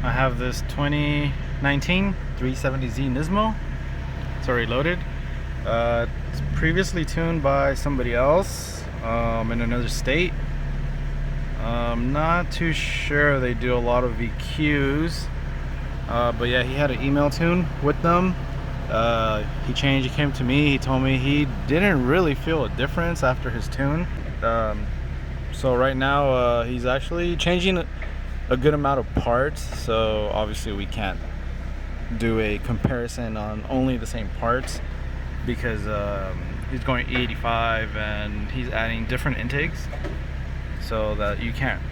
I have this 2019 370Z Nismo. It's already loaded. It's previously tuned by somebody else in another state. I'm not too sure they do a lot of EQs, but yeah, he had an email tune with them. He came to me, he told me he didn't really feel a difference after his tune. So right now he's actually changing a good amount of parts, so obviously we can't do a comparison on only the same parts because he's going E85 and he's adding different intakes, so that you can't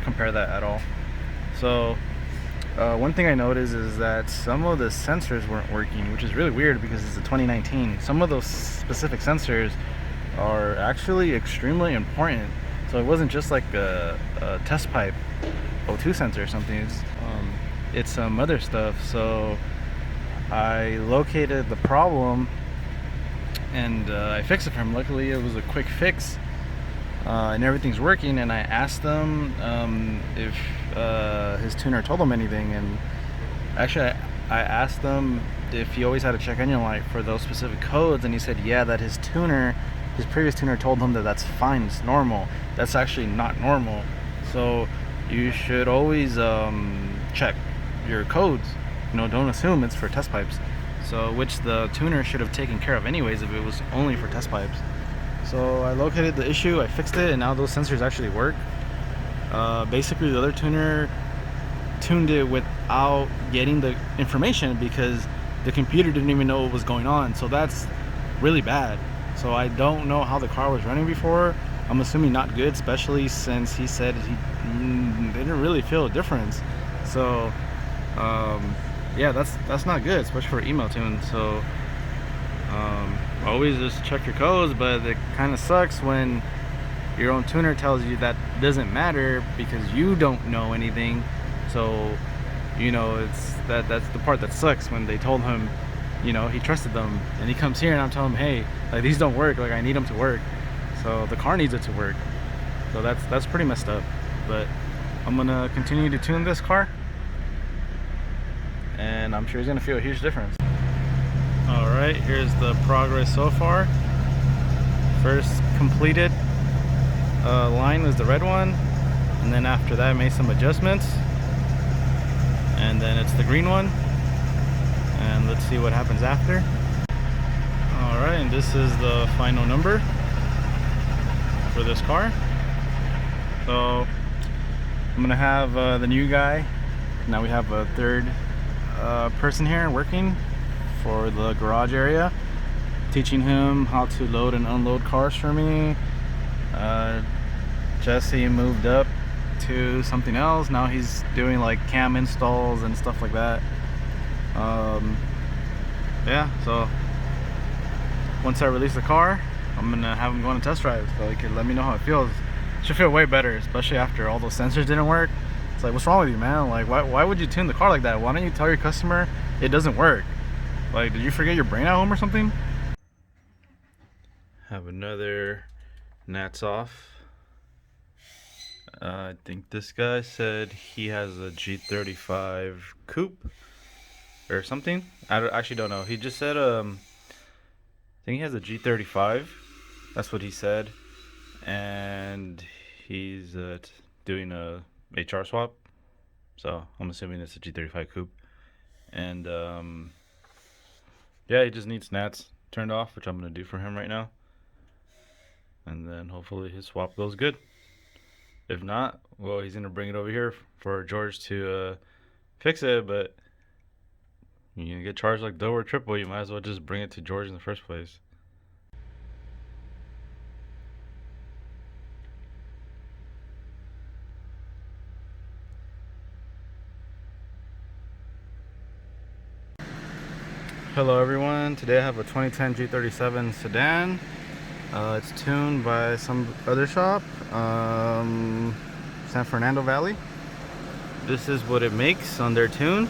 compare that at all. So one thing I noticed is that some of the sensors weren't working, which is really weird because it's a 2019. Some of those specific sensors are actually extremely important. So it wasn't just like a test pipe O2 sensor or something. It's some other stuff. So I located the problem and I fixed it for him. Luckily it was a quick fix and everything's working. And I asked them if his tuner told him anything, and actually I asked them if he always had a check engine light for those specific codes, and he said yeah, that his previous tuner told him that that's fine, it's normal. That's actually not normal. So you should always check your codes. Don't assume it's for test pipes. So which the tuner should have taken care of anyways if it was only for test pipes. So I located the issue, I fixed it, and now those sensors actually work. Basically the other tuner tuned it without getting the information because the computer didn't even know what was going on. So that's really bad. So I don't know how the car was running before. I'm assuming not good, especially since he said he didn't really feel a difference. So yeah, that's not good, especially for email tune. So always just check your codes, but it kind of sucks when your own tuner tells you that doesn't matter because you don't know anything. So that's the part that sucks, when they told him, he trusted them, and he comes here and I'm telling him, hey, like, these don't work, like I need them to work. So the car needs it to work. So that's pretty messed up. But I'm gonna continue to tune this car, and I'm sure he's gonna feel a huge difference. All right, here's the progress so far. First completed line was the red one, and then after that I made some adjustments, and then it's the green one, and let's see what happens after. All right, and this is the final number for this car. So I'm gonna have the new guy. Now we have a third person here working for the garage area, teaching him how to load and unload cars for me. Jesse moved up to something else. Now he's doing like cam installs and stuff like that. Yeah, so once I release the car, I'm gonna have him go on a test drive so he can let me know how it feels. It should feel way better, especially after all those sensors didn't work. It's like, what's wrong with you, man? Like, why would you tune the car like that? Why don't you tell your customer it doesn't work? Like, did you forget your brain at home or something? Have another Nats off. I think this guy said he has a G35 coupe or something. I actually don't know. He just said I think he has a G35. That's what he said, and he's doing a HR swap. So I'm assuming it's a G35 coupe, and yeah, he just needs Nats turned off, which I'm gonna do for him right now, and then hopefully his swap goes good. If not, well, he's gonna bring it over here for George to fix it. But you get charged like double or triple, you might as well just bring it to George in the first place. Hello everyone, today I have a 2010 G37 sedan. It's tuned by some other shop, San Fernando Valley. This is what it makes on their tune.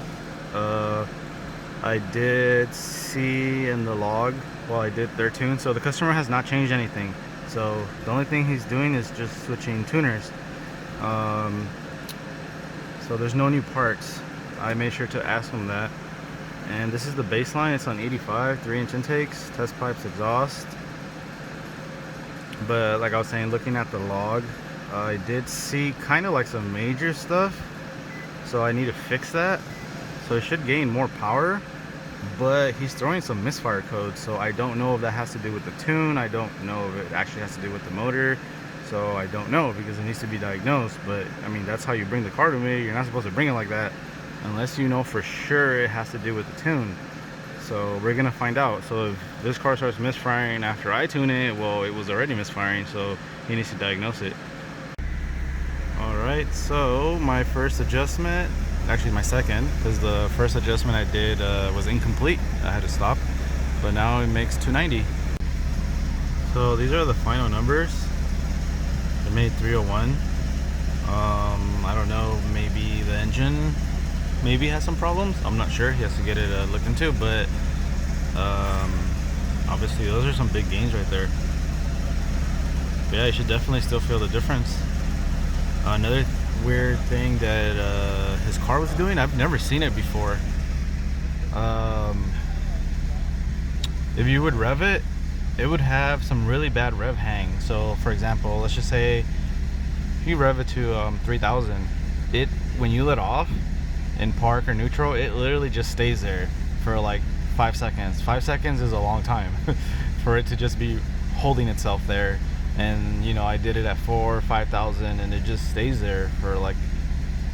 I did see in the log while I did their tune, so the customer has not changed anything. So the only thing he's doing is just switching tuners. So there's no new parts. I made sure to ask him that. And this is the baseline. It's on 85, 3-inch intakes, test pipes, exhaust. But like I was saying, looking at the log, I did see kind of like some major stuff, so I need to fix that. So it should gain more power, but he's throwing some misfire codes, so I don't know if that has to do with the tune. I don't know if it actually has to do with the motor, so I don't know because it needs to be diagnosed. But I mean, that's how you bring the car to me. You're not supposed to bring it like that unless you know for sure it has to do with the tune. So we're gonna find out. So if this car starts misfiring after I tune it, well, it was already misfiring, so he needs to diagnose it. Alright, so my first adjustment, actually my second, because the first adjustment I did was incomplete. I had to stop, but now it makes 290. So these are the final numbers. It made 301. I don't know, maybe the engine maybe has some problems. I'm not sure. He has to get it looked into, but obviously those are some big gains right there. But yeah, you should definitely still feel the difference. Another weird thing that his car was doing, I've never seen it before. If you would rev it, it would have some really bad rev hang. So for example, let's just say you rev it to 3000. It, when you let off in park or neutral, it literally just stays there for like 5 seconds. 5 seconds is a long time for it to just be holding itself there. And you know, I did it at 4,000 or 5,000 and it just stays there for like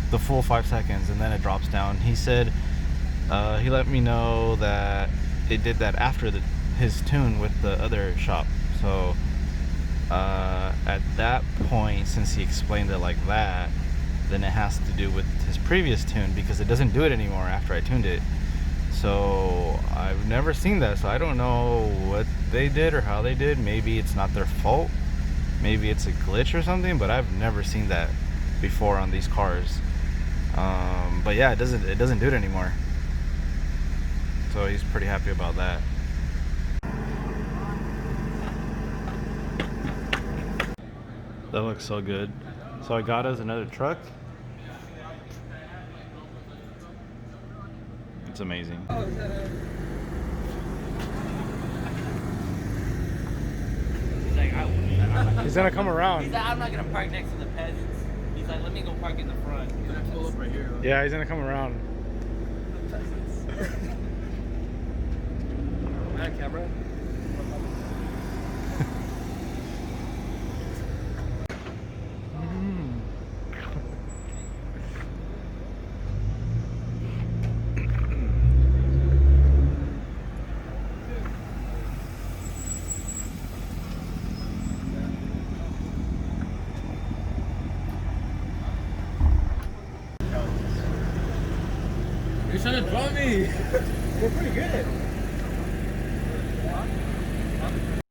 the full 5 seconds and then it drops down. He said he let me know that it did that after his tune with the other shop. So at that point, since he explained it like that, then it has to do with his previous tune because it doesn't do it anymore after I tuned it. So I've never seen that, so I don't know what they did or how they did. Maybe it's not their fault, maybe it's a glitch or something, but I've never seen that before on these cars. But yeah, it doesn't do it anymore, so he's pretty happy about that. That looks so good. So I got us another truck. It's amazing. He's gonna come around. He's like, I'm not gonna park next to the peasants. He's like, let me go park in the front. He's gonna pull up right here. Yeah, he's gonna come around. That camera. You're trying to draw me. We're pretty good.